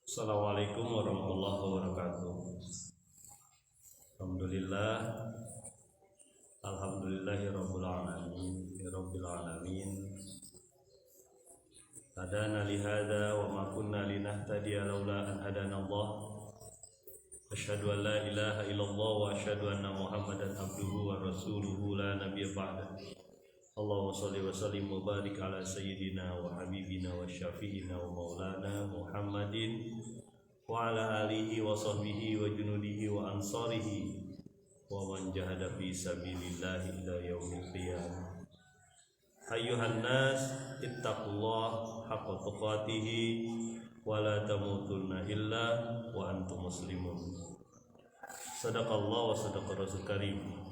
Assalamualaikum warahmatullahi wabarakatuh. Alhamdulillah, alhamdulillahirabbil alamin. Hadana li hadza wa ma kunna linahtadiya laula an hadana Allah. Asyhadu an la ilaha illallah wa asyhadu anna Muhammadan abduhu wa rasuluhu la nabiyya ba'da. Allahumma shalli wa sallim wa barik ala sayyidina wa habibina wa syafi'ina wa maulana Muhammadin wa ala alihi wa sahbihi wa junudihi wa ansarihi wa man jahada fi sabilillahi ila yaumil qiyamah. Ayyuhan nas ittaqullaha haqqa tuqatih wa la tamutunna illa wa antum muslimun. Sadaqallahu wa sadaqa rasul karim.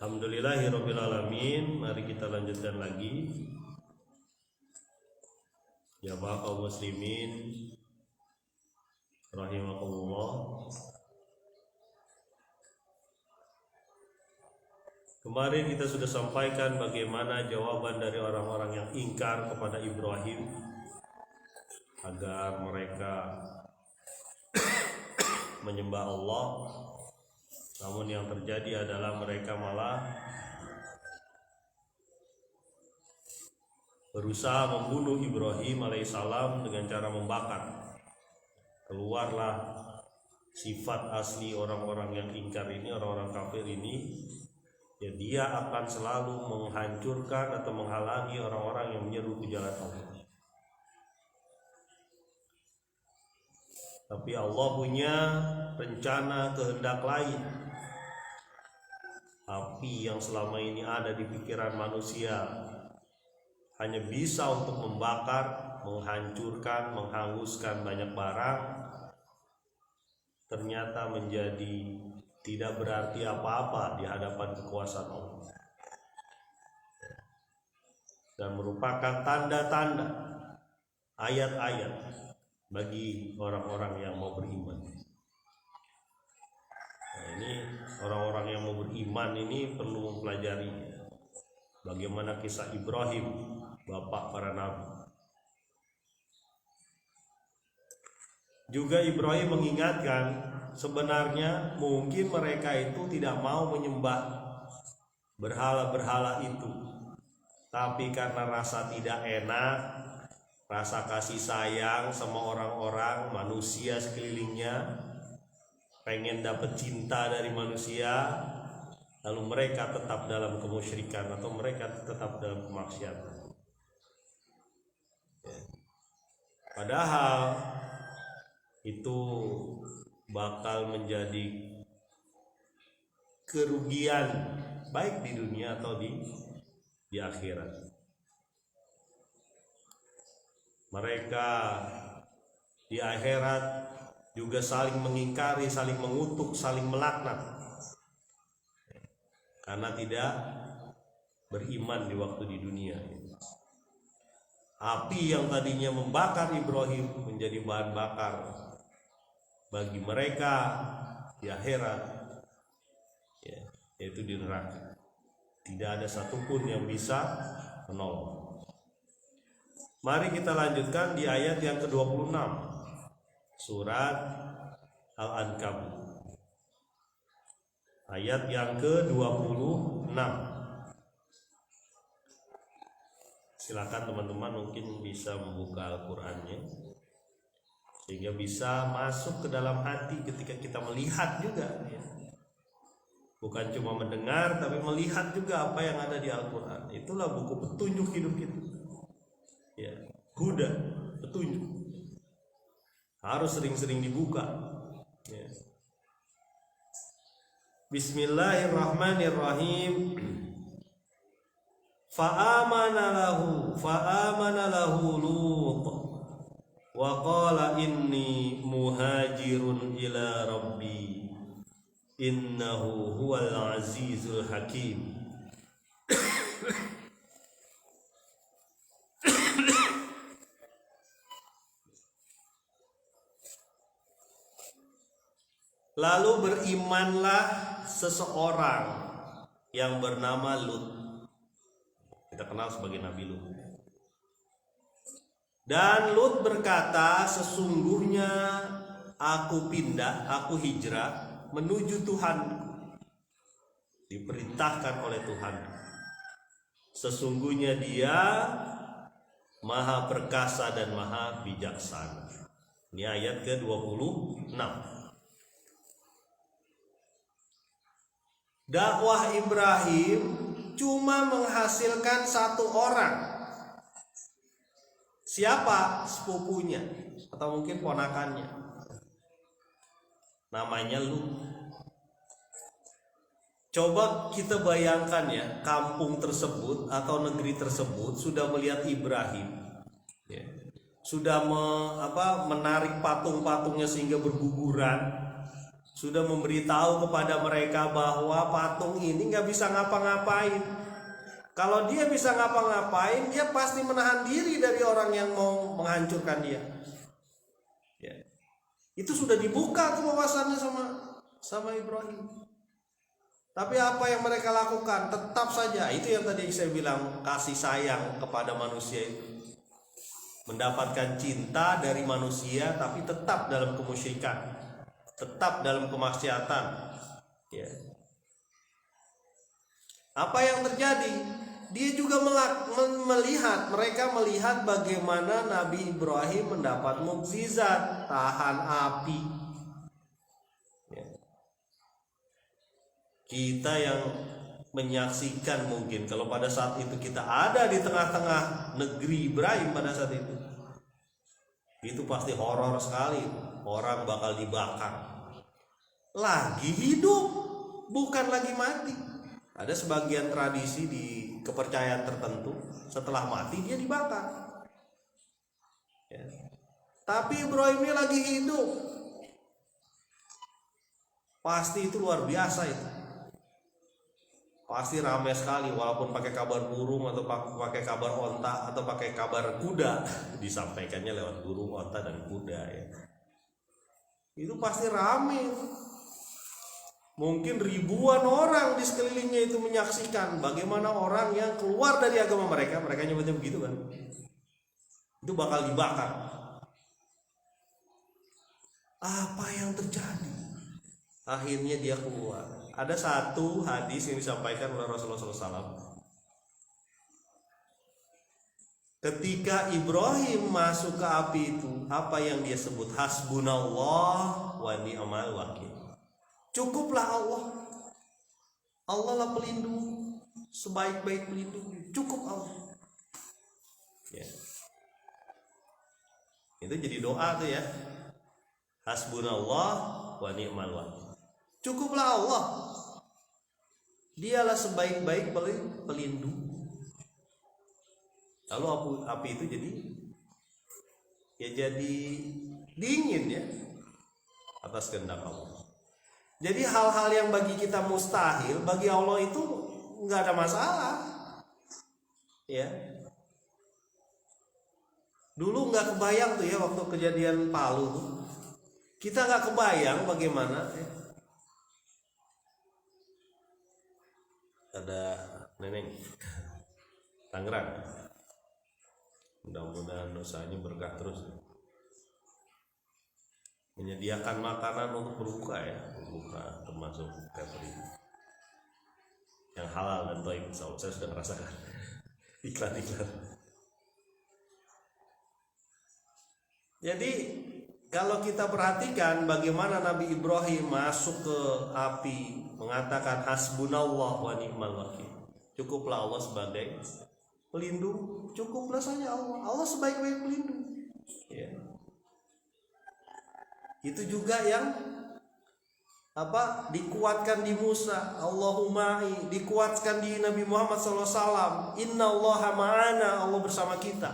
Alhamdulillahirabbil alamin. Mari kita lanjutkan lagi. Ya kaum muslimin rahimakumullah. Kemarin kita sudah sampaikan bagaimana jawaban dari orang-orang yang ingkar kepada Ibrahim agar mereka menyembah Allah. Namun yang terjadi adalah mereka malah berusaha membunuh Ibrahim alaihissalam dengan cara membakar. Keluarlah sifat asli orang-orang yang ingkar ini, orang-orang kafir ini. Ya, dia akan selalu menghancurkan atau menghalangi orang-orang yang menyeru ke jalan Allah. Tapi Allah punya rencana kehendak lain. Api yang selama ini ada di pikiran manusia hanya bisa untuk membakar, menghancurkan, menghanguskan banyak barang, ternyata menjadi tidak berarti apa-apa di hadapan kekuasaan Allah, dan merupakan tanda-tanda, ayat-ayat bagi orang-orang yang mau beriman. Nah, ini orang-orang yang mau beriman ini perlu mempelajari bagaimana kisah Ibrahim, bapak para nabi. Juga Ibrahim mengingatkan sebenarnya mungkin mereka itu tidak mau menyembah berhala-berhala itu, tapi karena rasa tidak enak, rasa kasih sayang sama orang-orang manusia sekelilingnya, pengen dapat cinta dari manusia, lalu mereka tetap dalam kemusyrikan atau mereka tetap dalam kemaksiatan. Padahal itu bakal menjadi kerugian baik di dunia atau di akhirat. Mereka di akhirat juga saling mengingkari, saling mengutuk, saling melaknat karena tidak beriman di waktu di dunia. Api yang tadinya membakar Ibrahim menjadi bahan bakar bagi mereka di akhirat, yaitu di neraka. Tidak ada satupun yang bisa menolong. Mari kita lanjutkan di ayat yang ke-26 surat Al-Ankabut, ayat yang ke-26. Silakan teman-teman mungkin bisa membuka Al-Qur'annya sehingga bisa masuk ke dalam hati ketika kita melihat juga, ya. Bukan cuma mendengar tapi melihat juga apa yang ada di Al-Qur'an. Itulah buku petunjuk hidup kita. Ya, huda, petunjuk. Harus sering-sering dibuka, ya. Bismillahirrahmanirrahim. Fa'amana lahu Lut wa qala inni muhajirun ila rabbi innahu huwal azizul hakim. Lalu berimanlah seseorang yang bernama Lut. Kita kenal sebagai Nabi Lut. Dan Lut berkata, sesungguhnya aku hijrah menuju Tuhanku, diperintahkan oleh Tuhan. Sesungguhnya Dia Maha perkasa dan maha bijaksana. Ini ayat ke-26. Dakwah Ibrahim cuma menghasilkan satu orang. Siapa? Sepupunya atau mungkin ponakannya. Namanya Lut. Coba kita bayangkan ya, kampung tersebut atau negeri tersebut sudah melihat Ibrahim, ya, sudah menarik patung-patungnya sehingga berguguran, sudah memberitahu kepada mereka bahwa patung ini nggak bisa ngapa-ngapain. Kalau dia bisa ngapa-ngapain, dia pasti menahan diri dari orang yang mau menghancurkan dia. Ya. Itu sudah dibuka tuh wawasannya sama Ibrahim. Tapi apa yang mereka lakukan? Tetap saja, itu yang tadi saya bilang, kasih sayang kepada manusia itu. Mendapatkan cinta dari manusia, tapi tetap dalam kemusyrikan, tetap dalam kemaksiatan. Ya. Apa yang terjadi? Dia juga mereka melihat bagaimana Nabi Ibrahim mendapat mukjizat, tahan api. Kita yang menyaksikan, mungkin kalau pada saat itu kita ada di tengah-tengah negeri Ibrahim pada saat itu pasti horor sekali. Orang bakal dibakar, lagi hidup, bukan lagi mati. Ada sebagian tradisi di kepercayaan tertentu, setelah mati dia dibakar, ya. Tapi Ibrahim ini lagi hidup, pasti itu luar biasa itu. Pasti ramai sekali, walaupun pakai kabar burung atau pakai kabar onta atau pakai kabar kuda, disampaikannya lewat burung, onta dan kuda, ya. Itu pasti ramai. Mungkin ribuan orang di sekelilingnya itu menyaksikan bagaimana orang yang keluar dari agama mereka nyebutnya begitu kan, itu bakal dibakar. Apa yang terjadi? Akhirnya dia keluar. Ada satu hadis yang disampaikan oleh Rasulullah SAW. Ketika Ibrahim masuk ke api itu, apa yang dia sebut? Hasbunallah wa ni'mal wakil. Cukuplah Allah. Allah lah pelindung, sebaik-baik pelindung. Cukup Allah. Ya. Itu jadi doa tuh ya. Hasbunallah wa ni'mal wakil. Cukuplah Allah. Dialah sebaik-baik pelindung. Lalu api itu jadi dingin ya, atas kehendak Allah. Jadi hal-hal yang bagi kita mustahil, bagi Allah itu nggak ada masalah. Ya. Dulu nggak kebayang tuh ya waktu kejadian Palu. Kita nggak kebayang bagaimana. Ya. Ada Neneng Tangerang, mudah-mudahan usahanya berkah terus, menyediakan makanan untuk berbuka ya, berbuka termasuk catering yang halal dan thayyib. Saya sudah merasakan iklan-iklan. Jadi kalau kita perhatikan bagaimana Nabi Ibrahim masuk ke api, mengatakan hasbunallah wa ni'mal wakil. Cukuplah Allah sebagai pelindung, cukuplah saja Allah. Allah sebaik-baik pelindung. Ya. Itu juga yang dikuatkan di Musa, Allahumma, dikuatkan di Nabi Muhammad SAW, innallaha ma'ana, Allah bersama kita.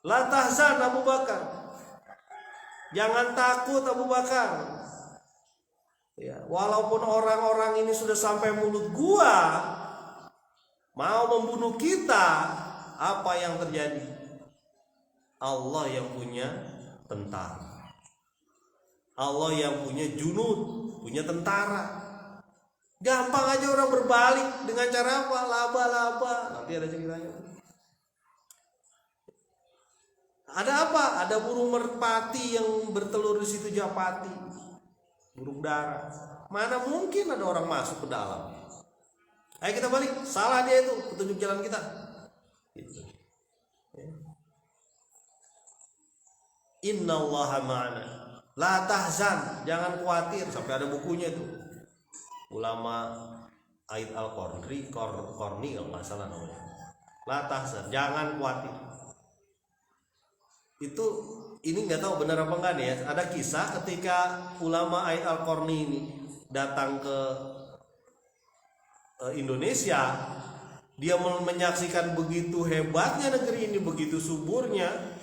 La tahzan Abu Bakar. Jangan takut Abu Bakar. Ya, walaupun orang-orang ini sudah sampai mulut gua mau membunuh kita, apa yang terjadi? Allah yang punya tentara. Allah yang punya junud, punya tentara. Gampang aja orang berbalik dengan cara apa? Laba-laba. Nanti ada ceritanya. Ada apa? Ada burung merpati yang bertelur di situ, japati, burung dara. Mana mungkin ada orang masuk ke dalam? Ayo kita balik, salah dia itu petunjuk jalan kita. Gitu. Innallaha ma'ana, la tahzan, jangan khawatir. Sampai ada bukunya itu, ulama Aid Al-Qarni kalau nggak salah namanya. La tahzan, jangan khawatir. Itu ini nggak tahu benar apa enggak nih ya. Ada kisah ketika ulama Aid Al-Qarni ini datang ke Indonesia, dia menyaksikan begitu hebatnya negeri ini, begitu suburnya.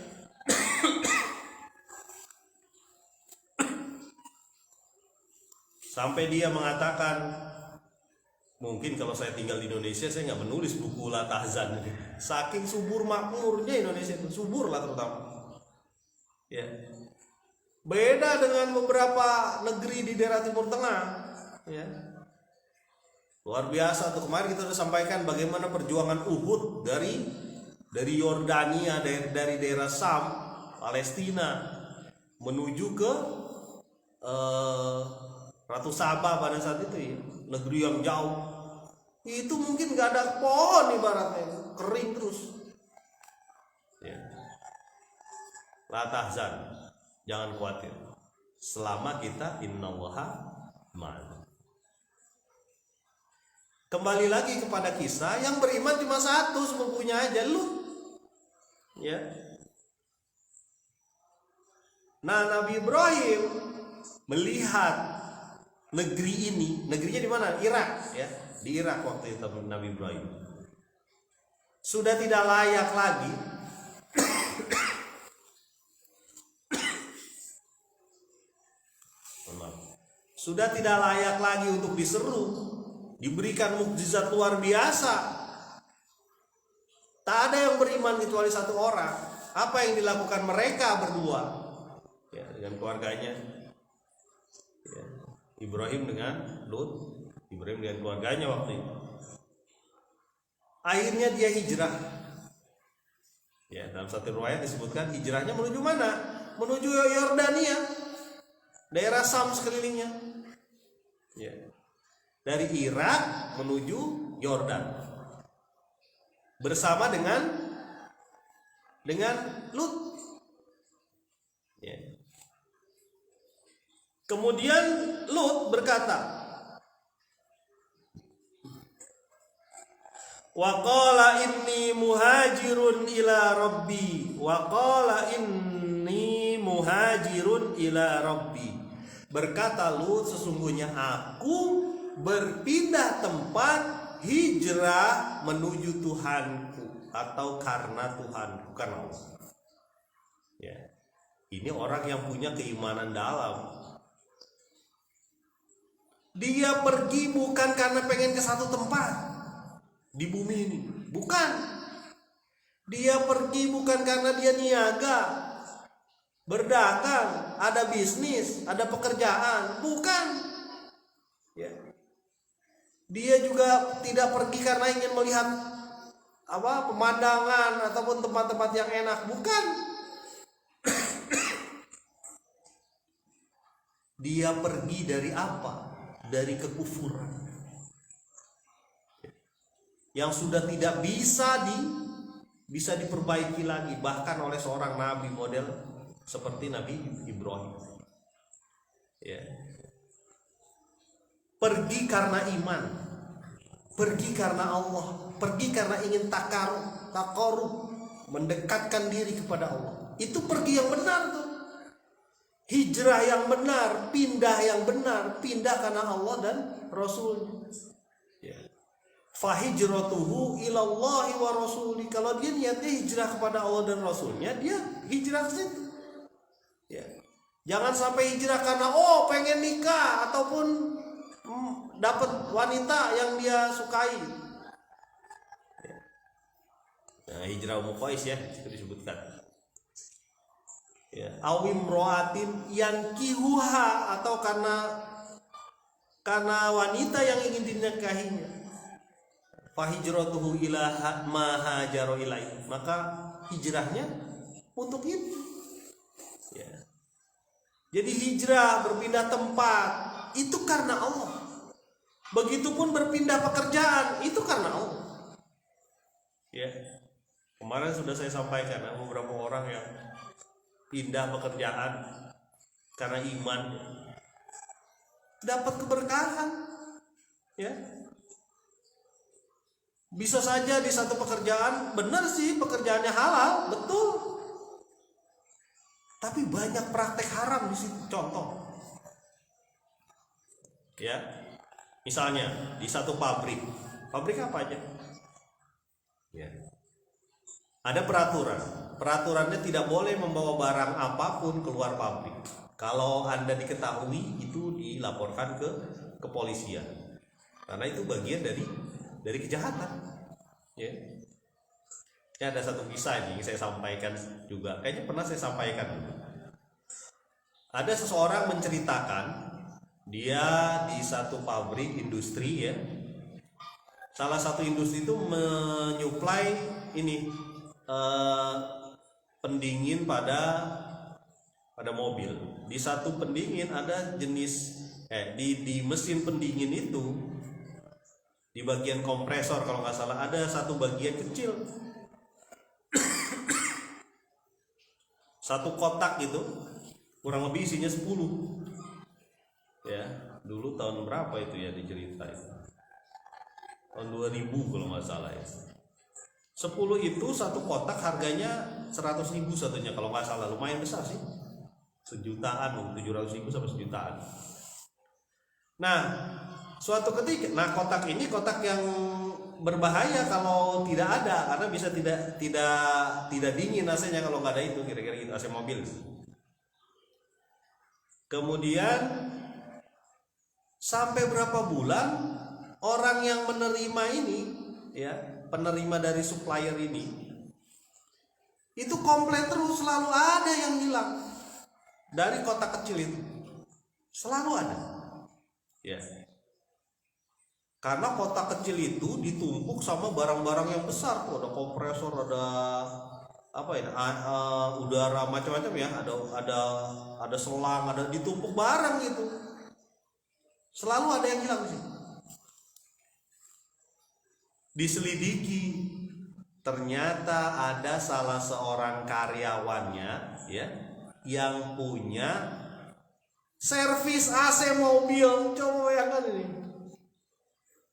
Sampai dia mengatakan, mungkin kalau saya tinggal di Indonesia saya nggak menulis buku La Tahzan. Saking subur makmurnya Indonesia itu, subur lah terutama. Ya. Beda dengan beberapa negeri di daerah Timur Tengah. Ya. Luar biasa tuh, kemarin kita sudah sampaikan bagaimana perjuangan Uhud dari Yordania, dari daerah Sam, Palestina menuju ke Ratu Saba pada saat itu ya, negeri yang jauh. Itu mungkin nggak ada pohon ibaratnya, kering terus. Ya. La tahzan, jangan khawatir. Selama kita innallaha ma'ana. Kembali lagi kepada kisah, yang beriman cuma satu sepupunya aja, Lut. Ya. Nah, Nabi Ibrahim melihat negeri ini, negerinya di mana? Irak, ya. Di Irak waktu itu Nabi Ibrahim. Sudah tidak layak lagi sudah tidak layak lagi untuk diseru, diberikan mukjizat luar biasa. Tak ada yang beriman kecuali satu orang. Apa yang dilakukan mereka berdua? Ya, dengan keluarganya. Ya, Ibrahim dengan Lut, Ibrahim dengan keluarganya waktu itu. Akhirnya dia hijrah. Ya, dalam satu riwayat disebutkan hijrahnya menuju mana? Menuju Yordania, daerah Sam sekelilingnya. Ya. Dari Irak menuju Yordan bersama dengan Lut. Ya. Kemudian Lut berkata, wa qala inni muhajirun ila rabbi, wa qala inni muhajirun ila rabbi. Berkata Lut, sesungguhnya aku berpindah tempat, hijrah menuju Tuhanku, atau karena Tuhanku, karena Allah. Ya. Ini orang yang punya keimanan dalam. Dia pergi bukan karena pengen ke satu tempat di bumi ini, bukan. Dia pergi bukan karena dia niaga, berdagang, ada bisnis, ada pekerjaan, bukan. Ya. Dia juga tidak pergi karena ingin melihat pemandangan ataupun tempat-tempat yang enak, bukan. Dia pergi dari apa? Dari kekufuran yang sudah tidak bisa diperbaiki lagi, bahkan oleh seorang nabi model seperti Nabi Ibrahim. Ya. Pergi karena iman, pergi karena Allah, pergi karena ingin takarub, mendekatkan diri kepada Allah. Itu pergi yang benar tuh. Hijrah yang benar, pindah yang benar, pindah karena Allah dan Rasul. Ya. Fahijratuhu ilallahi wa rasuli. Kalau dia niatnya hijrah kepada Allah dan Rasulnya, dia hijrah ke situ. Ya. Jangan sampai hijrah karena pengen nikah ataupun dapat wanita yang dia sukai. Ya. Nah, hijrah Qais ya, itu disebutkan. Ya, awim roatin yang kihuha, atau karena wanita yang ingin dinikahinya. Fahijratuhu ila ma hajaro ilaihi, maka hijrahnya untuk itu. Ya. Jadi hijrah, berpindah tempat itu karena Allah. Begitupun berpindah pekerjaan itu karena Allah. Ya. Kemarin sudah saya sampaikan ada beberapa orang yang pindah pekerjaan karena iman, dapat keberkahan. Ya. Bisa saja di satu pekerjaan, benar sih pekerjaannya halal, betul. Tapi banyak praktek haram di situ. Contoh. Ya. Misalnya di satu pabrik apa aja? Ya. Ada peraturannya tidak boleh membawa barang apapun keluar pabrik. Kalau Anda diketahui itu dilaporkan ke kepolisian, karena itu bagian dari kejahatan. Ya. Ya, ada satu kisah ini saya sampaikan juga, kayaknya pernah saya sampaikan. Ada seseorang menceritakan dia di satu pabrik industri, ya. Salah satu industri itu menyuplai ini pendingin pada mobil. Di satu pendingin ada jenis di mesin pendingin itu, di bagian kompresor kalau nggak salah ada satu bagian kecil, satu kotak gitu, kurang lebih isinya 10. Ya, dulu tahun berapa itu ya diceritain, tahun 2000 kalau nggak salah ya. 10 itu satu kotak harganya 100.000 satunya kalau nggak salah, lumayan besar sih, sejutaan, 700.000 sampai sejutaan. Nah, suatu ketika, kotak ini kotak yang berbahaya kalau tidak ada, karena bisa tidak dingin AC-nya kalau nggak ada itu, kira-kira gitu, AC mobil. Kemudian sampai berapa bulan orang yang menerima ini, ya, penerima dari supplier ini, itu komplain terus, selalu ada yang hilang dari kotak kecil itu, selalu ada. Ya. Karena kotak kecil itu ditumpuk sama barang-barang yang besar tuh, ada kompresor, ada apa ya, udara macam-macam ya, ada selang, ada ditumpuk barang gitu. Selalu ada yang hilang sih. Diselidiki, ternyata ada salah seorang karyawannya, ya, yang punya servis AC mobil. Coba bayangkan ini.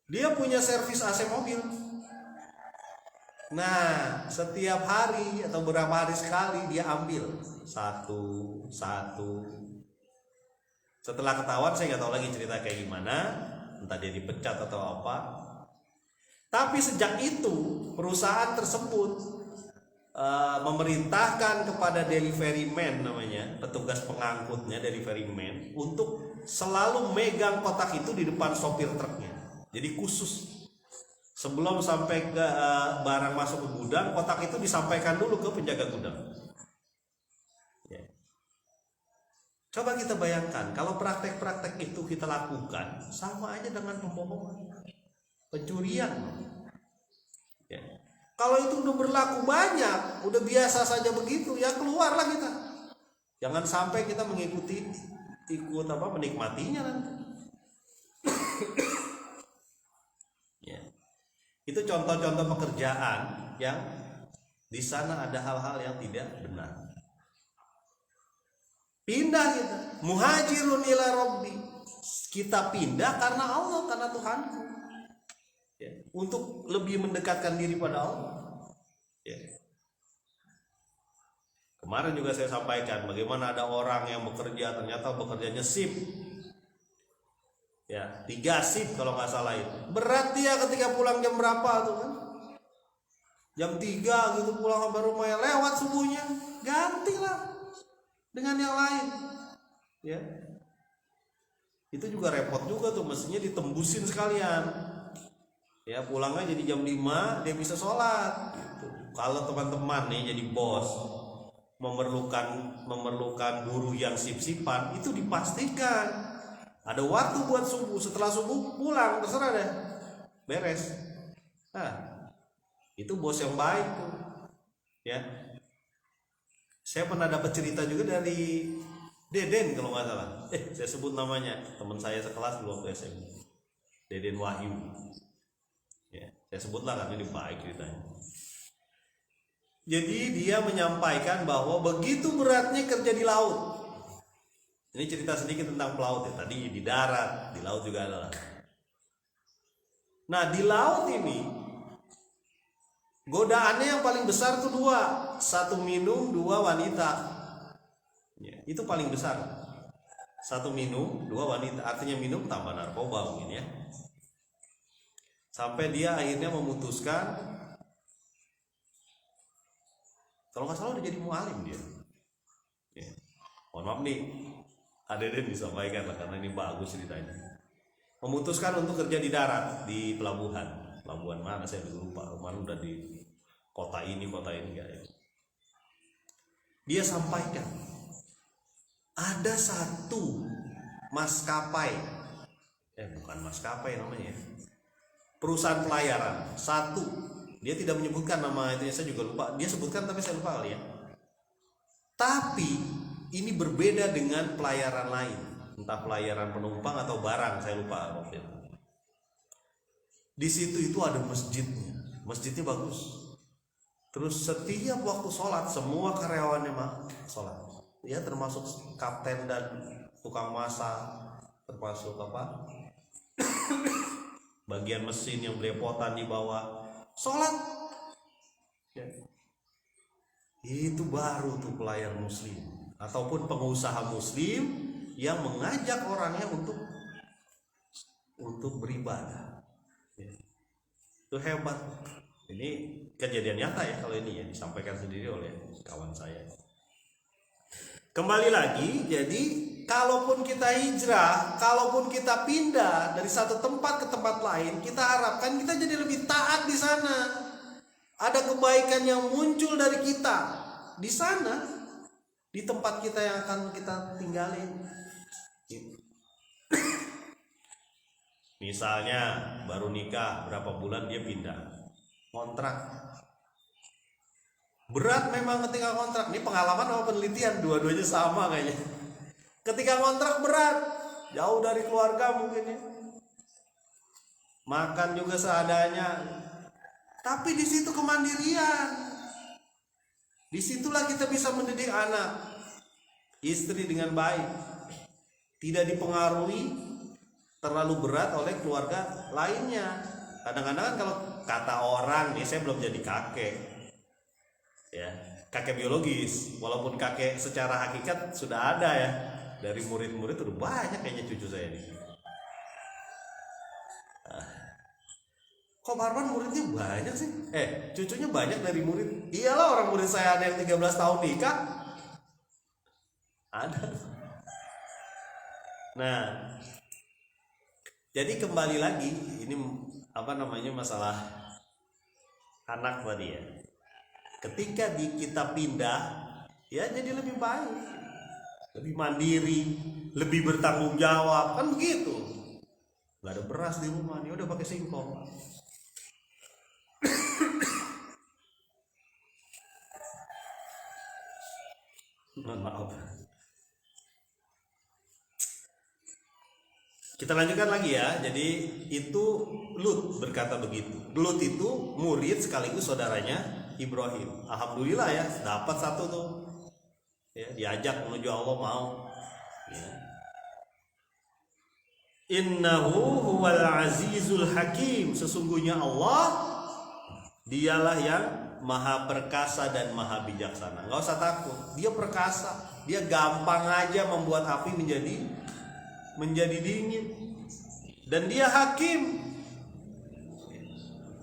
Dia punya servis AC mobil. Nah, setiap hari atau beberapa hari sekali dia ambil satu. Setelah ketahuan, saya nggak tahu lagi cerita kayak gimana, entah dia dipecat atau apa. Tapi sejak itu perusahaan tersebut memerintahkan kepada delivery man, namanya petugas pengangkutnya, delivery man, untuk selalu megang kotak itu di depan sopir truknya. Jadi khusus sebelum sampai ke barang masuk ke gudang, kotak itu disampaikan dulu ke penjaga gudang. Ya. Coba kita bayangkan kalau praktek-praktek itu kita lakukan, sama aja dengan pembohongan, pencurian. Ya. Kalau itu udah berlaku banyak, udah biasa saja begitu, ya keluarlah kita. Jangan sampai kita menikmatinya nanti. Ya. Itu contoh-contoh pekerjaan yang di sana ada hal-hal yang tidak benar. Pindah kita, muhajirun ila rabbi. Kita pindah karena Allah, karena Tuhanku. Ya. Untuk lebih mendekatkan diri pada Allah. Ya. Kemarin juga saya sampaikan bagaimana ada orang yang bekerja, ternyata bekerjanya shift. Ya, 3 shift kalau nggak salah itu. Berat dia ketika pulang jam berapa tuh kan? Jam 3 gitu pulang sampai rumahnya, lewat subuhnya, gantilah dengan yang lain. Ya. Itu juga repot juga tuh, mestinya ditembusin sekalian. Ya, pulangnya jadi jam 5, dia bisa sholat gitu. Kalau teman-teman nih jadi bos memerlukan guru yang sip-sipan, itu dipastikan ada waktu buat subuh, setelah subuh pulang, terserah deh, beres. Nah, itu bos yang baik tuh, ya. Saya pernah dapat cerita juga dari Deden kalau nggak salah. Saya sebut namanya, teman saya sekelas dulu waktu SMA. Deden Wahyu. Ya, saya sebutlah karena ini baik ceritanya. Jadi dia menyampaikan bahwa begitu beratnya kerja di laut. Ini cerita sedikit tentang pelaut ya. Tadi di darat, di laut juga ada. Nah, di laut ini godaannya yang paling besar tuh dua. Satu minum, dua wanita. Ya, itu paling besar. Satu minum, dua wanita. Artinya minum tambah narkoba mungkin ya. Sampai dia akhirnya memutuskan, kalau nggak salah udah jadi mualim dia. Ya. Mohon maaf nih, ada disampaikan lah karena ini bagus ceritanya. Memutuskan untuk kerja di darat, di pelabuhan. Pelabuhan mana saya lupa. Kemarin udah di kota ini enggak ya. Dia sampaikan ada satu maskapai, bukan maskapai namanya, perusahaan pelayaran satu. Dia tidak menyebutkan nama itu, saya juga lupa. Dia sebutkan tapi saya lupa kali ya. Tapi ini berbeda dengan pelayaran lain, entah pelayaran penumpang atau barang, saya lupa waktu itu. Di situ itu ada masjidnya, masjidnya bagus. Terus setiap waktu sholat semua karyawannya sholat. Ya termasuk kapten dan tukang masak, termasuk apa? Bagian mesin yang belepotan di bawah sholat. Ya. Itu baru tuh pelayan muslim ataupun pengusaha muslim yang mengajak orangnya untuk beribadah. Ya. Itu hebat. Ini kejadian nyata ya kalau ini ya, disampaikan sendiri oleh kawan saya. Kembali lagi, jadi kalaupun kita hijrah, kalaupun kita pindah dari satu tempat ke tempat lain, kita harapkan kita jadi lebih taat di sana. Ada kebaikan yang muncul dari kita di sana, di tempat kita yang akan kita tinggalin. Misalnya baru nikah berapa bulan dia pindah kontrak. Berat memang ketika kontrak. Ini pengalaman sama penelitian, dua-duanya sama kayaknya. Ketika kontrak berat, jauh dari keluarga mungkin ya. Makan juga seadanya. Tapi di situ kemandirian. Disitulah kita bisa mendidik anak, istri dengan baik. Tidak dipengaruhi terlalu berat oleh keluarga lainnya. Kadang-kadang kan kalau kata orang nih, saya belum jadi kakek ya, kakek biologis, walaupun kakek secara hakikat sudah ada ya, dari murid-murid udah banyak kayaknya cucu saya nih. Kok Marwan muridnya banyak sih? Cucunya banyak dari murid. Iyalah, orang murid saya ada yang 13 tahun nikah, ada. Nah, jadi kembali lagi ini masalah anak tadi ya. Ketika kita pindah ya jadi lebih baik, lebih mandiri, lebih bertanggung jawab, kan begitu. Gak ada beras di rumah nih, udah pakai singkong. Maaf. Kita lanjutkan lagi ya. Jadi itu Lut berkata begitu. Lut itu murid sekaligus saudaranya Ibrahim. Alhamdulillah ya, dapat satu tuh. Ya, diajak menuju Allah mau. Ya. Innahu huwal azizul hakim. Sesungguhnya Allah dialah yang maha perkasa dan maha bijaksana. Nggak usah takut, dia perkasa. Dia gampang aja membuat api menjadi dingin. Dan dia hakim.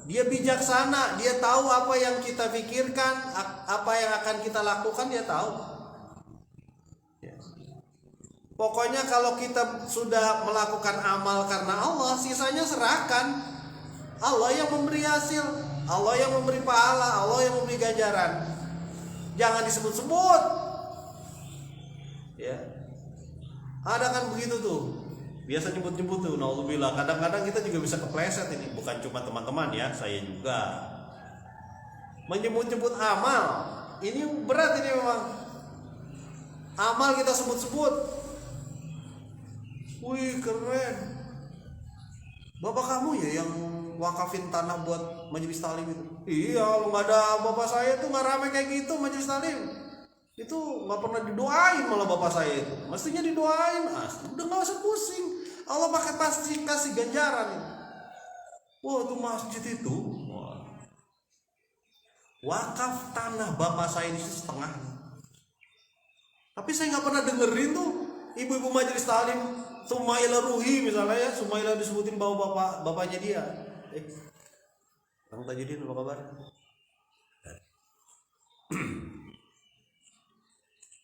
Dia bijaksana, dia tahu apa yang kita pikirkan, apa yang akan kita lakukan, dia tahu. Pokoknya kalau kita sudah melakukan amal karena Allah, sisanya serahkan. Allah yang memberi hasil, Allah yang memberi pahala, Allah yang memberi ganjaran. Jangan disebut-sebut. Ya. Ada kan begitu tuh. Biasa nyebut-nyebut tuh, naudzubillah. Kadang-kadang kita juga bisa kepleset ini. Bukan cuma teman-teman ya, saya juga. Menyebut-nyebut amal. Ini berat ini memang. Amal kita sebut-sebut. Wih keren. Bapak kamu ya yang wakafin tanah buat majelis taklim itu? Iya, kalau nggak ada bapak saya tuh nggak ramai kayak gitu majelis taklim. Itu nggak pernah didoain malah bapak saya itu. Mestinya didoain. Udah nggak usah pusing. Allah pasti kasih ganjaran. Wah itu masjid itu. Wah. Wakaf tanah bapak saya ini setengah. Tapi saya nggak pernah dengerin tuh ibu-ibu majelis taklim Sumaila Ruhi misalnya ya, Sumaila disebutin bawa bapaknya dia. Kang Tajudin apa kabar?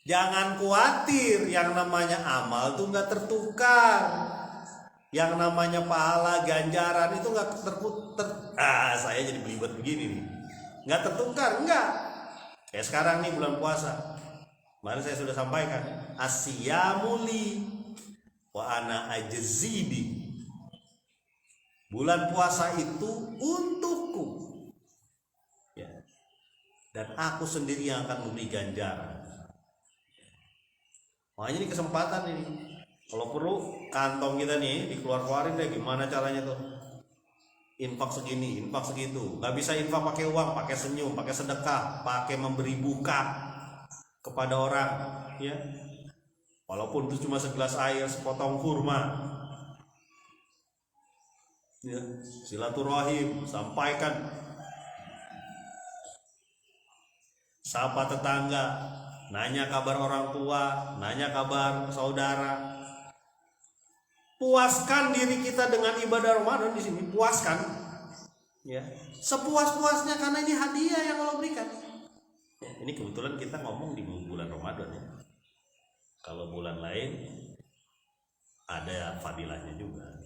Jangan khawatir, yang namanya amal tuh nggak tertukar. Yang namanya pahala ganjaran itu nggak saya jadi belibet begini nih. Nggak tertukar, enggak. Kayak sekarang nih bulan puasa. Kemarin saya sudah sampaikan, asyamuli wa ana ajzibi. Bulan puasa itu untukku. Ya. Dan aku sendiri yang akan memberi ganjaran. Makanya ini kesempatan ini. Kalau perlu kantong kita nih dikeluarin deh, gimana caranya tuh? Infak segini, infak segitu. Gak bisa infak pakai uang, pakai senyum, pakai sedekah, pakai memberi buka kepada orang, ya. Walaupun itu cuma segelas air, sepotong kurma. Ya, silaturahim, sampaikan. Sapa tetangga, nanya kabar orang tua, nanya kabar saudara. Puaskan diri kita dengan ibadah Ramadan di sini, puaskan. Ya, sepuas-puasnya karena ini hadiah yang Allah berikan. Ya, ini kebetulan kita ngomong di bulan Ramadan ya. Kalau bulan lain ada fadilahnya juga.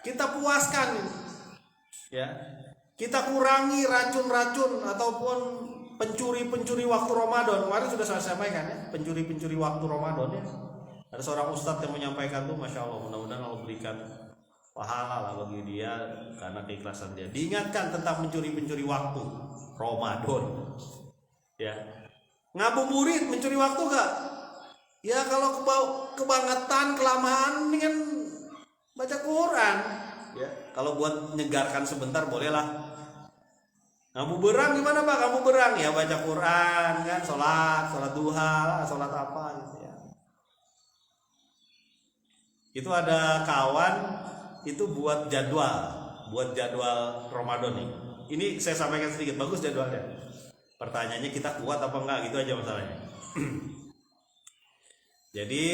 Kita puaskan, ya. Kita kurangi racun-racun ataupun pencuri-pencuri waktu Ramadan. Kemarin sudah saya sampaikan ya, pencuri-pencuri waktu Ramadan ya. Ada seorang ustadz yang menyampaikan tuh, masya Allah, mudah-mudahan Allah berikan pahala lah bagi dia karena keikhlasan dia. Diingatkan tentang pencuri-pencuri waktu Ramadan. Ya, ngabuburit mencuri waktu gak? Ya kalau kebangetan kelamaan dengan baca Quran. Ya, kalau buat nyegarkan sebentar bolehlah. Ngabuberang gimana Pak? Ngabuberang ya baca Quran kan, sholat duha, sholat apa gitu ya. Itu ada kawan itu buat jadwal Ramadan nih. Ini saya sampaikan sedikit, bagus jadwalnya. Pertanyaannya kita kuat apa enggak, gitu aja masalahnya. Jadi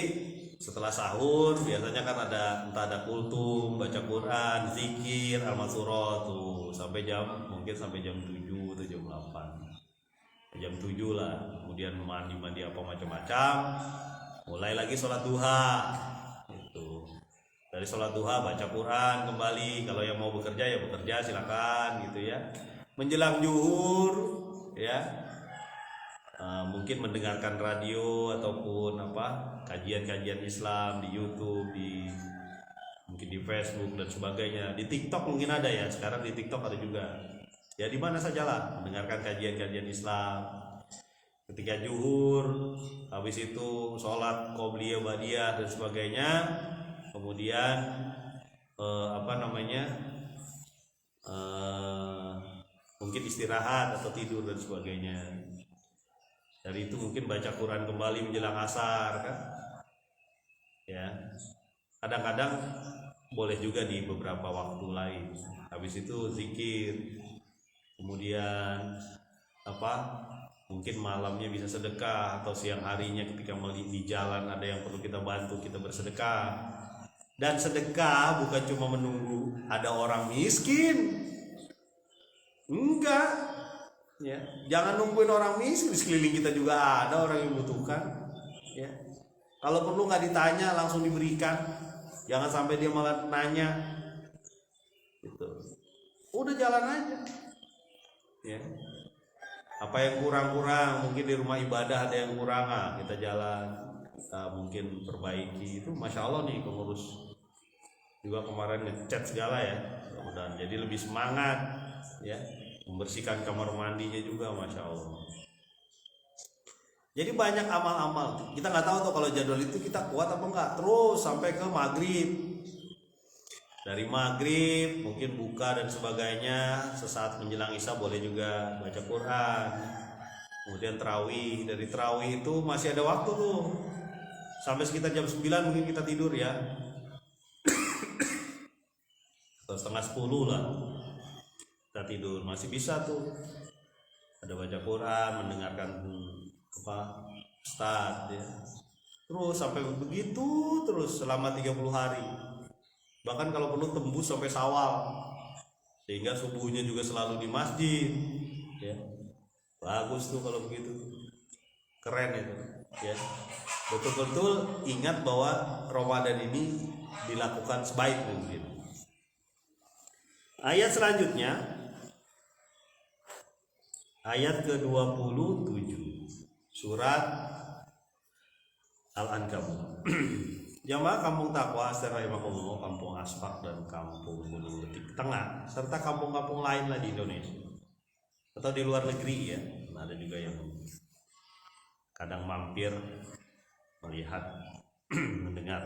setelah sahur biasanya kan entah ada kultum, baca Quran, zikir, al-masurah tuh sampai mungkin sampai jam 7 atau jam 8. Jam 7 lah. Kemudian mandi apa macam-macam. Mulai lagi sholat duha. Itu. Dari sholat duha baca Quran kembali. Kalau yang mau bekerja ya bekerja silakan gitu ya. Menjelang zuhur ya. Mungkin mendengarkan radio ataupun kajian-kajian Islam di YouTube, mungkin di Facebook dan sebagainya. Di TikTok mungkin ada ya, sekarang di TikTok ada juga. Ya di mana sajalah mendengarkan kajian-kajian Islam. Ketika zuhur, habis itu sholat qobliyah ba'diyah dan sebagainya. Kemudian mungkin istirahat atau tidur dan sebagainya. Dari itu mungkin baca Quran kembali menjelang asar kan. Ya. Kadang-kadang boleh juga di beberapa waktu lain. Habis itu zikir. Kemudian mungkin malamnya bisa sedekah, atau siang harinya ketika di jalan ada yang perlu kita bantu, kita bersedekah. Dan sedekah bukan cuma menunggu ada orang miskin. Enggak. Ya, jangan nungguin orang miskin, di sekeliling kita juga ada orang yang membutuhkan. Ya, kalau perlu nggak ditanya langsung diberikan, jangan sampai dia malah nanya. Gitu. Udah jalan aja. Ya, apa yang kurang-kurang, mungkin di rumah ibadah ada yang kurang, kita jalan, kita mungkin perbaiki. Itu masya Allah nih pengurus juga kemarin ngechat segala ya, mudah-mudahan jadi lebih semangat. Ya. Membersihkan kamar mandinya juga, masya Allah. Jadi banyak amal-amal. Kita nggak tahu tuh kalau jadwal itu kita kuat apa enggak. Terus sampai ke maghrib. Dari maghrib mungkin buka dan sebagainya. Sesaat menjelang isya boleh juga baca Quran. Kemudian tarawih. Dari tarawih itu masih ada waktu tuh. Sampai sekitar jam 9 mungkin kita tidur ya. Atau setengah 10 lah. Kita tidur. Masih bisa tuh. Ada baca Quran, mendengarkan Ustadz ya. Terus sampai begitu terus selama 30 hari. Bahkan kalau perlu tembus sampai Syawal. Sehingga subuhnya juga selalu di masjid ya. Bagus tuh kalau begitu. Keren itu ya. Betul-betul ingat bahwa Ramadan ini dilakukan sebaik mungkin. Ayat selanjutnya ayat ke-27 surat Al-Ankabut. Jamaah Kampung Taqwa Astagfirullahaladzim, Kampung Aspak dan Kampung Gunung Letik Tengah serta kampung-kampung lain lah di Indonesia atau di luar negeri ya. Nah, ada juga yang kadang mampir melihat mendengar,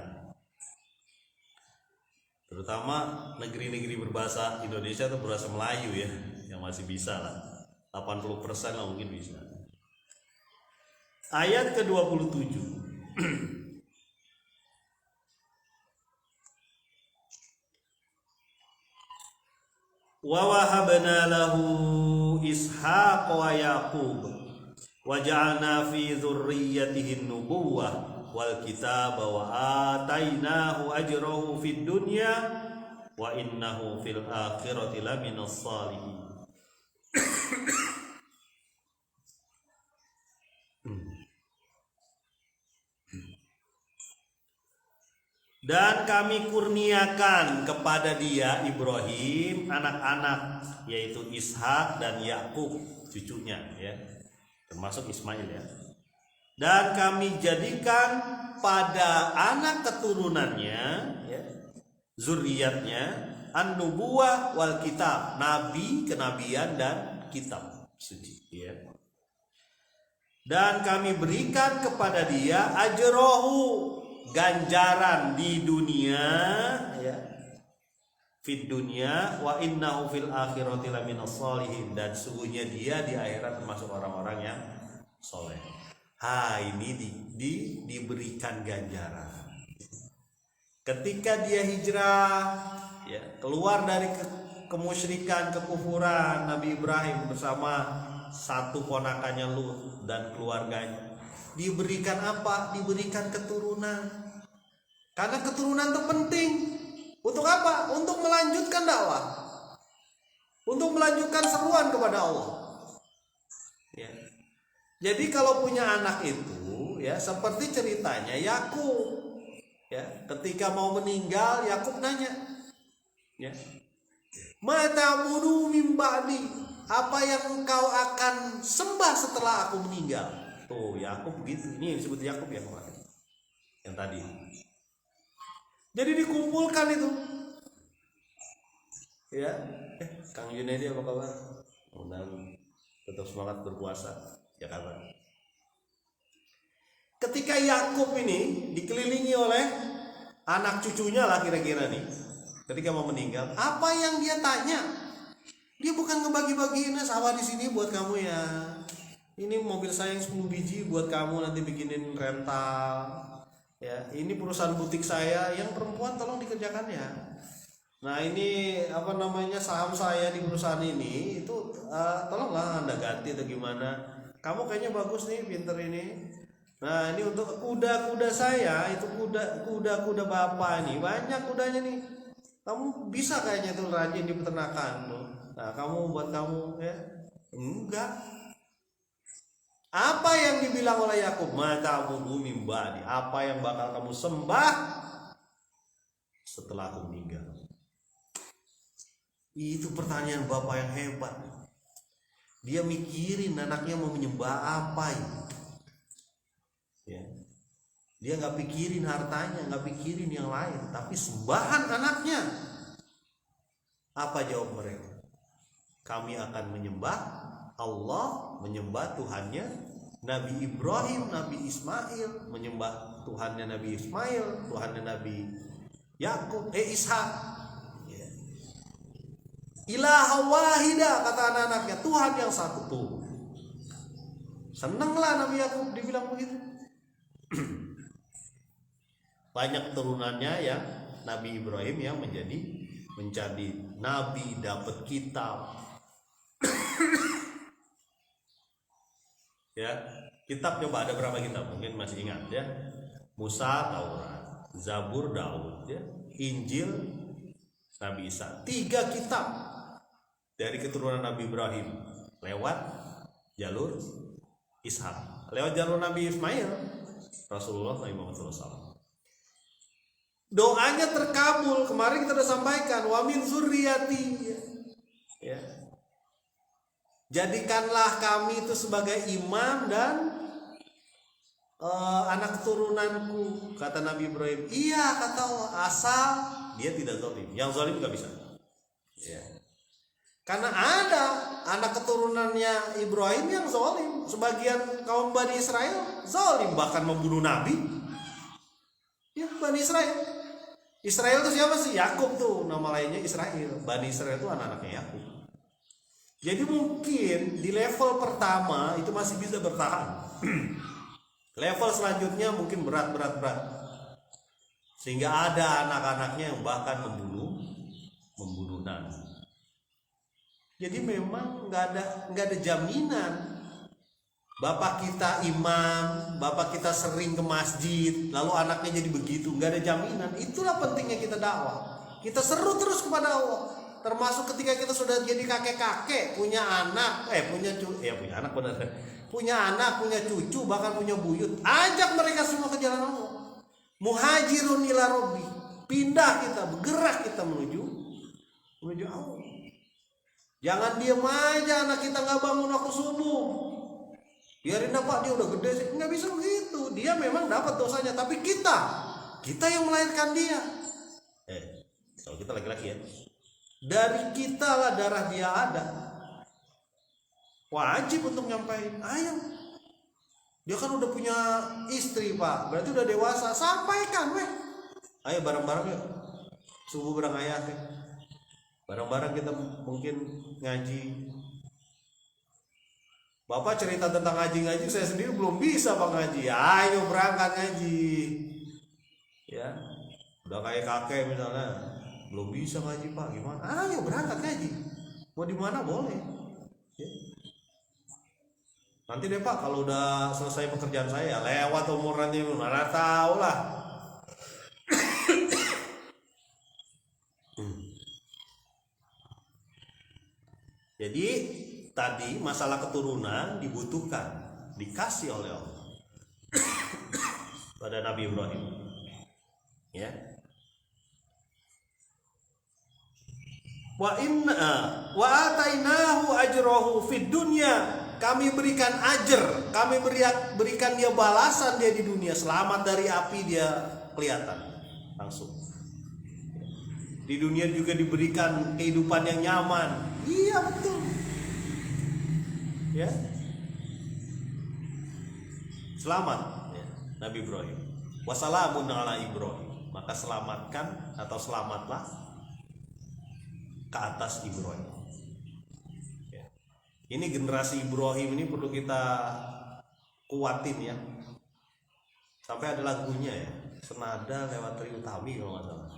terutama negeri-negeri berbahasa Indonesia atau berbahasa Melayu ya, yang masih bisa lah 80% lah mungkin bisa. Ayat ke-27 wa wahabna lahu Ishaq wa Yaqub wa ja'alna fi dzurriyyatihi an-nubuwah wal kitaba wa atainahu ajrahu fid dunya wa innahu fil akhirati laminas shalihin. Dan kami kurniakan kepada dia Ibrahim anak-anak, yaitu Ishak dan Yakub cucunya ya, termasuk Ismail ya. Dan kami jadikan pada anak keturunannya ya, zuriatnya an-nubuwah wal kitab, nabi, kenabian dan kitab suci ya. Dan kami berikan kepada dia ajrohu, ganjaran di dunia ya, fid dunya wa innahu fil akhirati laminas sholihin, dan sungguhnya dia di akhirat termasuk orang-orang yang soleh. Ini diberikan ganjaran ketika dia hijrah ya, keluar dari kemusyrikan, kekufuran. Nabi Ibrahim bersama satu ponakannya Lut dan keluarganya diberikan apa? Diberikan keturunan. Karena keturunan itu penting. Untuk apa? Untuk melanjutkan dakwah. Untuk melanjutkan seruan kepada Allah. Ya. Jadi kalau punya anak itu ya seperti ceritanya Yakub. Ya, ketika mau meninggal Yakub nanya. Ya. Ma ta'budu min ba'di? Apa yang engkau akan sembah setelah aku meninggal? Tuh Yakub begitu. Ini disebut Yakub ya kemarin. Yang tadi. Jadi dikumpulkan itu. Ya, Kang Junaidi apa kabar? Mudah-mudahan tetap semangat berpuasa. Ya kabar. Ketika Yakub ini dikelilingi oleh anak cucunya lah kira-kira nih. Ketika mau meninggal, apa yang dia tanya? Dia bukan ngebagi-bagiin sawah di sini buat kamu ya. Ini mobil saya yang 10 biji buat kamu nanti bikinin rental. Ya, ini perusahaan butik saya yang perempuan tolong dikerjakan ya. Nah, ini apa namanya saham saya di perusahaan ini itu tolonglah Anda ganti atau gimana. Kamu kayaknya bagus nih, pinter ini. Nah, ini untuk kuda-kuda saya, itu kuda-kuda bapak ini banyak kudanya nih. Kamu bisa kayaknya tuh rajin di peternakan tuh. Nah, kamu buat kamu ya. Enggak. Apa yang dibilang oleh Yakub? Mata ta'budu min ba'di? Apa yang bakal kamu sembah setelah aku meninggal? Itu pertanyaan bapak yang hebat. Dia mikirin anaknya mau menyembah apa ya. Dia nggak pikirin hartanya, nggak pikirin yang lain, tapi sembahan anaknya. Apa jawab mereka? Kami akan menyembah Allah, menyembah Tuhannya Nabi Ibrahim, Nabi Ismail menyembah Tuhannya Nabi Ismail, Tuhannya Nabi Yakub, Ishak. Ya. Ilaha wahida, kata anak-anaknya, Tuhan yang satu. Tuh, senenglah Nabi Yakub dibilang begitu. Banyak turunannya ya, Nabi Ibrahim yang menjadi nabi, dapat kitab. Ya, kitab coba ada berapa kitab? Mungkin masih ingat ya. Musa, Taurat, Zabur, Daud, ya. Injil, Nabi Isa. 3 kitab dari keturunan Nabi Ibrahim lewat jalur Ishak. Lewat jalur Nabi Ismail, Rasulullah Nabi Muhammad SAW. Doanya terkabul. Kemarin kita sudah sampaikan, wa min zurriyati. Ya. Jadikanlah kami itu sebagai imam dan anak keturunanku, kata Nabi Ibrahim. Iya, kata Allah, asal dia tidak zalim. Yang zalim nggak bisa. Ya. Karena ada anak keturunannya Ibrahim yang zalim. Sebagian kaum Bani Israel zalim, bahkan membunuh Nabi. Ya, Bani Israel. Israel itu siapa sih? Yakub tuh, nama lainnya Israel. Bani Israel itu anak-anaknya Yakub. Jadi mungkin di level pertama itu masih bisa bertahan. Level selanjutnya mungkin berat. Sehingga ada anak-anaknya yang bahkan membunuh Nabi. Jadi memang nggak ada jaminan. Bapak kita imam, bapak kita sering ke masjid, lalu anaknya jadi begitu, nggak ada jaminan. Itulah pentingnya kita dakwah. Kita seru terus kepada Allah. Termasuk ketika kita sudah jadi kakek-kakek, punya anak, punya anak benar, punya anak, punya cucu, bahkan punya buyut, ajak mereka semua ke jalan Allah. Muhajirun ila Rabbi, pindah kita, bergerak kita menuju Allah. Jangan diam aja anak kita nggak bangun waktu subuh. Biarin Pak, dia udah gede sih, nggak bisa begitu. Dia memang dapat dosanya, tapi kita yang melahirkan dia. Kalau kita laki-laki ya. Dari kita lah darah dia ada. Wajib untuk nyampaikan. Ayo. Dia kan udah punya istri Pak, berarti udah dewasa. Sampaikan weh. Ayo bareng-bareng yuk. Subuh bareng ayah teh. Bareng-bareng kita mungkin ngaji. Bapak cerita tentang ngaji-ngaji, saya sendiri belum bisa Pak ngaji. Ayo berangkat ngaji. Ya. Udah kayak kakek misalnya. Belum bisa ngaji Pak, gimana? Ayo berangkat ngaji. Mau di mana boleh. Ya. Nanti deh Pak, kalau udah selesai pekerjaan saya, lewat umurannya mana tahu lah. Jadi tadi masalah keturunan dibutuhkan, dikasih oleh Allah pada Nabi Ibrahim. Ya. Wa atainahu ajrahu fid dunya, kami berikan ajar, kami berikan dia balasan dia di dunia. Selamat dari api dia kelihatan langsung. Di dunia juga diberikan kehidupan yang nyaman. Iya betul. Ya. Selamat ya, Nabi Ibrahim. Wassalamun ala Ibrahim, maka selamatkan atau selamatlah ke atas Ibrahim. Ya. Ini generasi Ibrahim ini perlu kita kuatin ya. Sampai ada lagunya ya, senada lewat Trie Utami kalau nggak salah.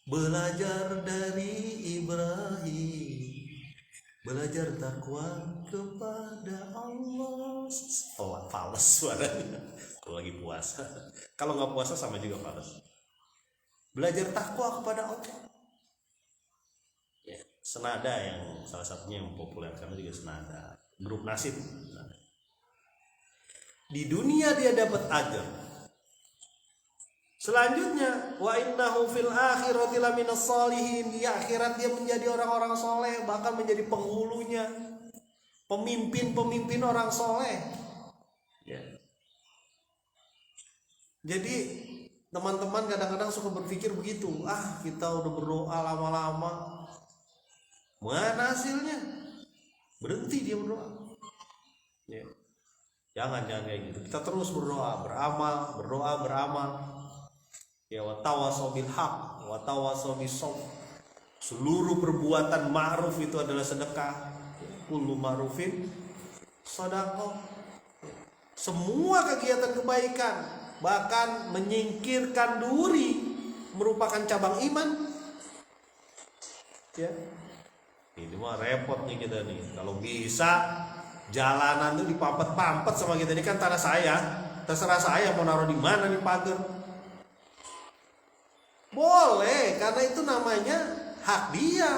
Belajar dari Ibrahim, belajar takwa kepada Allah. Fales suaranya kalau lagi puasa. Kalau nggak puasa sama juga fales. Belajar takwa kepada Allah. Senada yang salah satunya yang populer karena juga senada grup nasib. Di dunia dia dapat ajar. Selanjutnya wa innahu fil akhirati laminas sholihin, di akhirat dia menjadi orang-orang soleh, bahkan menjadi penghulunya, pemimpin orang soleh. Ya. Jadi teman-teman kadang-kadang suka berpikir begitu, kita udah berdoa lama-lama, mana hasilnya? Berhenti dia berdoa. Ya. Jangan kayak gitu. Kita terus berdoa, beramal. Ya, wa tawasau bil haq, wa tawasau bis sabr. Seluruh perbuatan ma'ruf itu adalah sedekah. Kullu ma'rufin shadaqah. Semua kegiatan kebaikan, bahkan menyingkirkan duri, merupakan cabang iman. Ya. Ini mah repot nih kita nih. Kalau bisa jalanan tuh dipampet-pampet sama kita, ini kan tanah saya, terserah saya mau naruh di mana nih pagar. Boleh, karena itu namanya hak dia,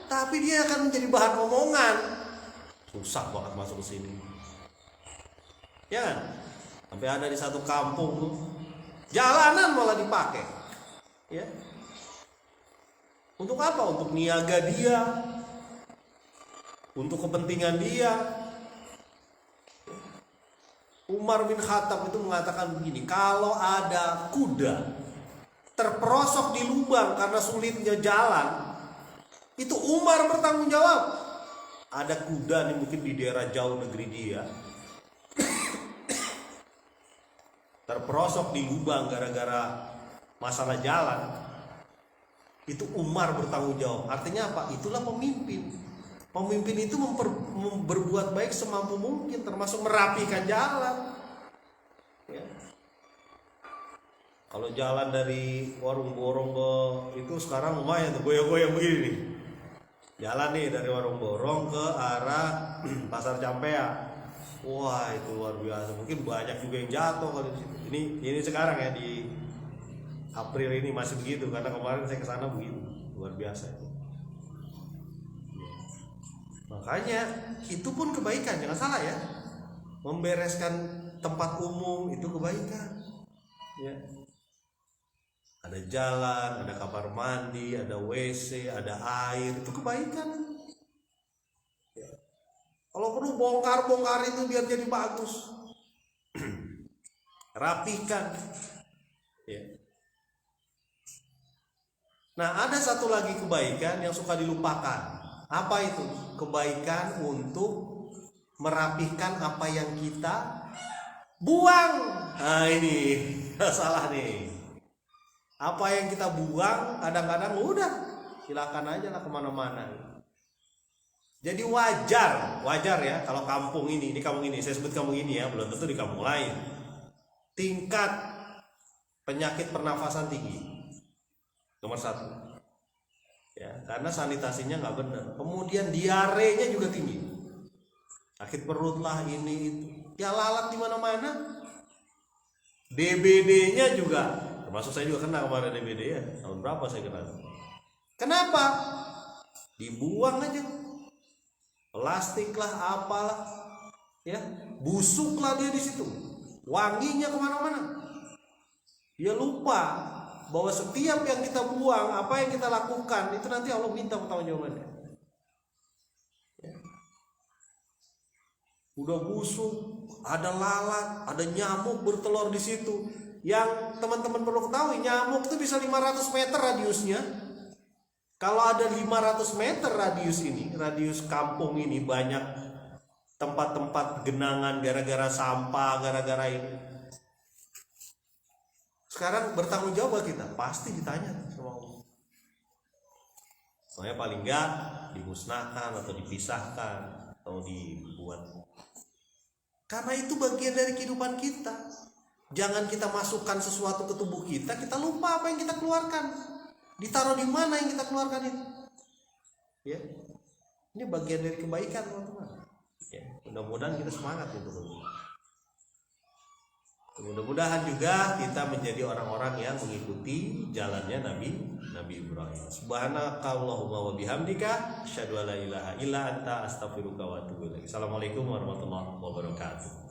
tapi dia akan menjadi bahan omongan. Susah banget masuk ke sini. Ya kan? Sampai ada di satu kampung tuh jalanan malah dipakai. Ya. Untuk apa? Untuk niaga dia, untuk kepentingan dia. Umar bin Khattab itu mengatakan begini, kalau ada kuda terperosok di lubang karena sulitnya jalan, itu Umar bertanggung jawab. Ada kuda nih mungkin di daerah jauh negeri dia, terperosok di lubang gara-gara masalah jalan, itu Umar bertanggung jawab. Artinya apa? Itulah pemimpin. Pemimpin itu berbuat baik semampu mungkin, termasuk merapikan jalan. Ya. Kalau jalan dari warung borong ke itu sekarang lumayan tuh, goyang-goyang begini nih. Jalan nih dari warung borong ke arah Pasar Campea. Wah, itu luar biasa. Mungkin banyak juga yang jatuh kalau di situ. Ini sekarang ya, di April ini masih begitu, karena kemarin saya ke sana begitu. Luar biasa itu. Makanya itu pun kebaikan, jangan salah ya. Membereskan tempat umum itu kebaikan. Ya. Ada jalan, ada kamar mandi, ada WC, ada air, itu kebaikan. Ya. Kalau perlu bongkar itu biar jadi bagus. Rapikan. Ya. Nah, ada satu lagi kebaikan yang suka dilupakan. Apa itu? Kebaikan untuk merapihkan apa yang kita buang. Nah, ini salah nih. Apa yang kita buang kadang-kadang udah silakan aja lah kemana-mana. Jadi wajar ya kalau kampung ini saya sebut kampung ini ya, belum tentu di kampung lain, tingkat penyakit pernafasan tinggi nomor 1 ya, karena sanitasinya nggak benar. Kemudian diarenya juga tinggi, sakit perut lah, ini itu ya, lalat di mana-mana. DBD-nya juga, termasuk saya juga kena kemarin DBD ya, tahun berapa saya kena. Kenapa? Dibuang aja, plastik lah, apalah ya, busuk lah dia di situ, wanginya kemana-mana. Dia lupa bahwa setiap yang kita buang, apa yang kita lakukan, itu nanti Allah minta pertanggungjawabannya. Ya. Udah busuk, ada lalat, ada nyamuk bertelur di situ. Yang teman-teman perlu ketahui, nyamuk itu bisa 500 meter radiusnya. Kalau ada 500 meter radius kampung ini, banyak tempat-tempat genangan gara-gara sampah, gara-gara ini. Sekarang bertanggung jawab kita, pasti ditanya sama Allah. Soalnya paling enggak dimusnahkan atau dipisahkan atau dibuat. Karena itu bagian dari kehidupan kita. Jangan kita masukkan sesuatu ke tubuh kita lupa apa yang kita keluarkan. Ditaruh di mana yang kita keluarkan itu. Ya. Ini bagian dari kebaikan, teman-teman. Ya, mudah-mudahan kita semangat itu. Mudah-mudahan juga kita menjadi orang-orang yang mengikuti jalannya Nabi Ibrahim. Subhanakallahumma wa bihamdika asyhadu an la ilaha illa anta astaghfiruka wa atubu ilaik. Assalamualaikum warahmatullahi wabarakatuh.